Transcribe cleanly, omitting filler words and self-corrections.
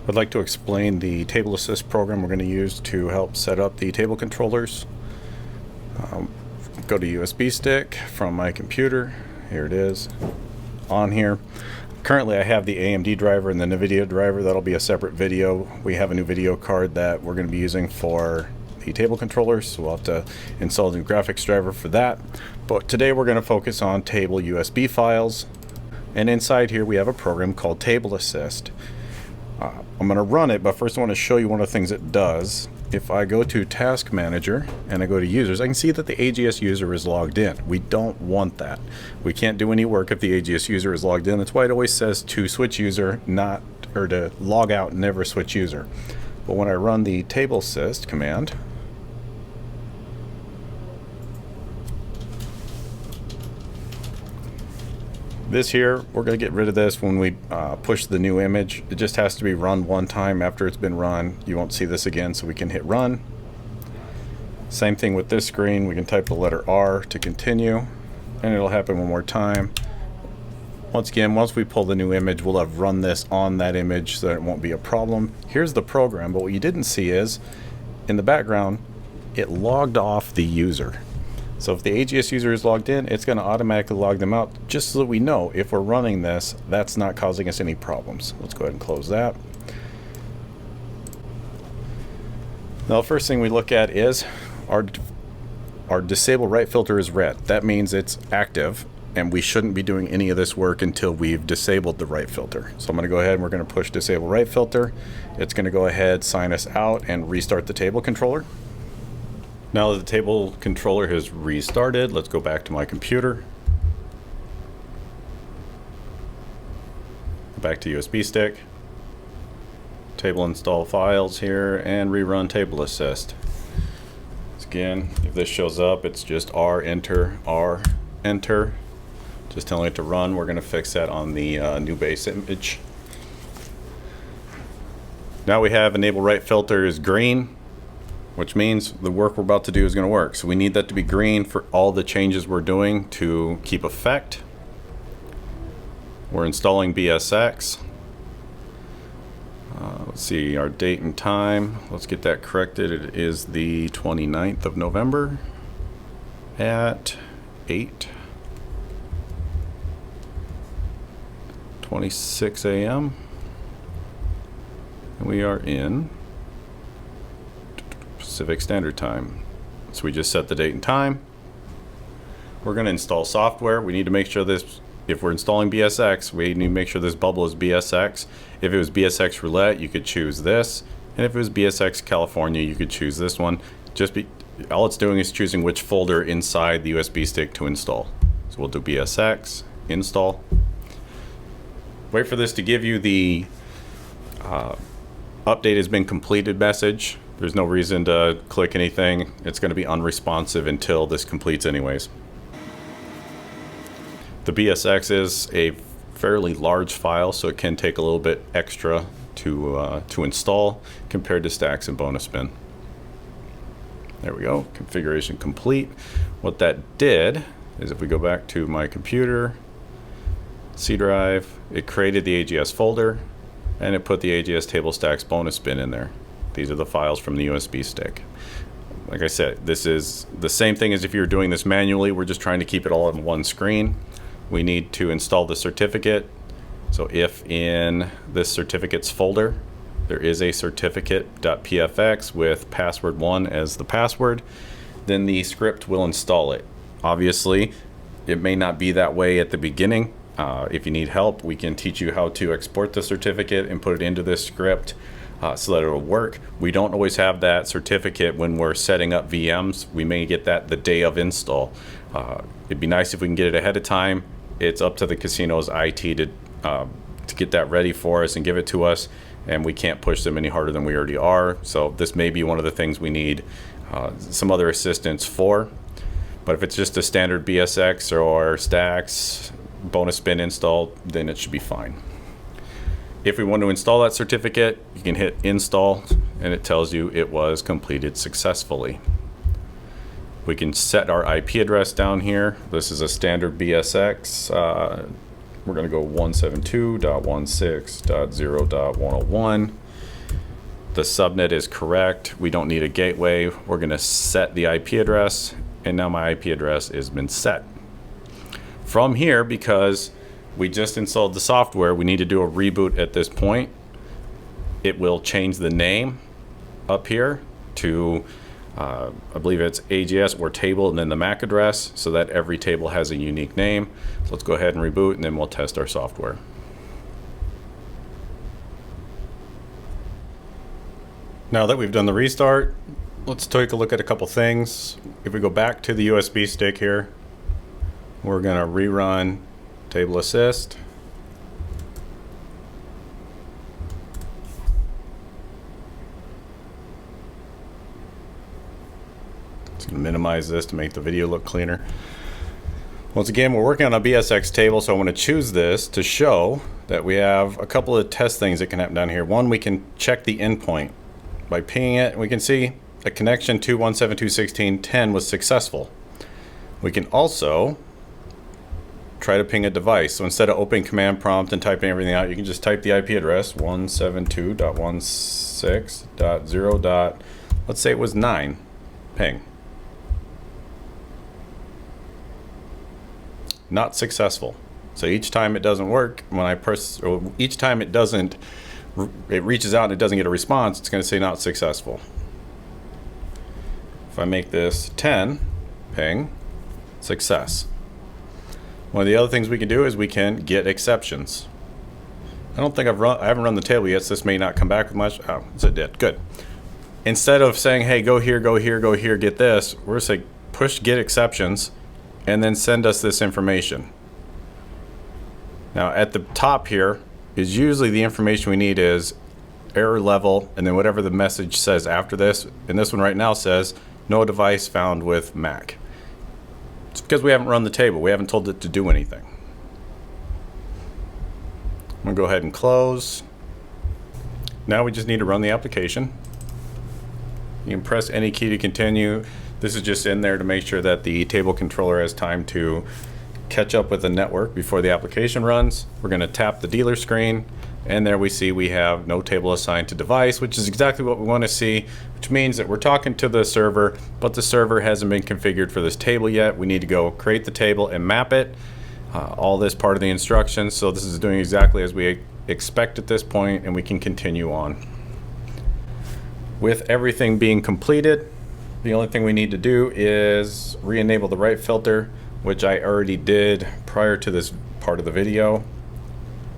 I'd like to explain the Table Assist program we're going to use to help set up the table controllers. Go to USB stick from my computer. Here it is on here. Currently I have the AMD driver and the NVIDIA driver. That'll be a separate video. We have a new video card that we're going to be using for the table controllers, so we'll have to install the new graphics driver for that. But today we're going to focus on table USB files, and inside here we have a program called Table Assist. I'm going to run it, but first I want to show you one of the things it does. If I go to Task Manager and I go to Users, I can see that the AGS user is logged in. We don't want that. We can't do any work if the AGS user is logged in. That's why it always says to switch user, not, or to log out, never switch user. But when I run the Table Assist command, this here, we're going to get rid of this when we push the new image. It just has to be run one time. After it's been run, you won't see this again, so we can hit run. Same thing with this screen. We can type the letter R to continue, and it'll happen one more time. Once again, once we pull the new image, we'll have run this on that image, so that it won't be a problem. Here's the program, but what you didn't see is, in the background, it logged off the user. So if the AGS user is logged in, it's going to automatically log them out, just so that we know if we're running this, that's not causing us any problems. Let's go ahead and close that. Now the first thing we look at is our disable write filter is red. That means it's active, and we shouldn't be doing any of this work until we've disabled the write filter. So I'm going to go ahead and we're going to push disable write filter. It's going to go ahead, sign us out, and restart the table controller. Now that the table controller has restarted, let's go back to my computer. Back to USB stick. Table install files here and rerun Table Assist. So again, if this shows up, it's just R, enter, just telling it to run. We're going to fix that on the new base image. Now we have enable write filter is green, which means the work we're about to do is going to work. So we need that to be green for all the changes we're doing to keep effect. We're installing BSX. Let's see our date and time. Let's get that corrected. It is the 29th of November at 8:26 a.m. And we are in Pacific Standard Time. So we just set the date and time. We're going to install software. We need to make sure this, if we're installing BSX, we need to make sure this bubble is BSX. If it was BSX Roulette, you could choose this. And if it was BSX California, you could choose this one. All it's doing is choosing which folder inside the USB stick to install. So we'll do BSX, install. Wait for this to give you the update has been completed message. There's no reason to click anything. It's going to be unresponsive until this completes anyways. The BSX is a fairly large file, so it can take a little bit extra to install compared to Stax and BonusBin. There we go, configuration complete. What that did is if we go back to my computer, C drive, it created the AGS folder, and it put the AGS table Stax BonusBin in there. These are the files from the USB stick. Like I said, this is the same thing as if you were doing this manually. We're just trying to keep it all on one screen. We need to install the certificate. So if in this certificates folder, there is a certificate.pfx with password1 as the password, then the script will install it. Obviously, it may not be that way at the beginning. If you need help, we can teach you how to export the certificate and put it into this script. So that it'll work. We don't always have that certificate when we're setting up VMs. We may get that the day of install. It'd be nice if we can get it ahead of time. It's up to the casino's IT to get that ready for us and give it to us, and we can't push them any harder than we already are. So this may be one of the things we need some other assistance for. But if it's just a standard BSX or Stax BonusBin install, then it should be fine. If we want to install that certificate, you can hit install and it tells you it was completed successfully. We can set our IP address down here. This is a standard BSX. We're going to go 172.16.0.101. The subnet is correct. We don't need a gateway. We're going to set the IP address, and now my IP address has been set. From here, because we just installed the software, we need to do a reboot at this point. It will change the name up here to, I believe it's AGS or table, and then the MAC address, so that every table has a unique name. So let's go ahead and reboot, and then we'll test our software. Now that we've done the restart, let's take a look at a couple things. If we go back to the USB stick here, we're going to rerun Table Assist. Just going to minimize this to make the video look cleaner. Once again, we're working on a BSX table, so I want to choose this to show that we have a couple of test things that can happen down here. One, we can check the endpoint. By pinging it, we can see a connection to 172.16.10 was successful. We can also try to ping a device. So instead of opening command prompt and typing everything out, you can just type the IP address 172.16.0. Let's say it was 9. Ping. Not successful. So each time it doesn't work, when I press, or each time it doesn't, it reaches out and it doesn't get a response, it's going to say not successful. If I make this 10, ping, success. One of the other things we can do is we can get exceptions. I don't think I haven't run the table yet, so this may not come back with much. Oh, so it did. Good. Instead of saying, hey, go here, go here, go here, get this, we're going to say push get exceptions and then send us this information. Now at the top here is usually the information we need is error level and then whatever the message says after this. And this one right now says no device found with MAC. It's because we haven't run the table. We haven't told it to do anything. I'm going to go ahead and close. Now we just need to run the application. You can press any key to continue. This is just in there to make sure that the table controller has time to catch up with the network before the application runs. We're going to tap the dealer screen, and there we see we have no table assigned to device, which is exactly what we want to see, which means that we're talking to the server, but the server hasn't been configured for this table yet. We need to go create the table and map it. All this part of the instructions, so this is doing exactly as we expect at this point, and we can continue on. With everything being completed, the only thing we need to do is re-enable the write filter, which I already did prior to this part of the video.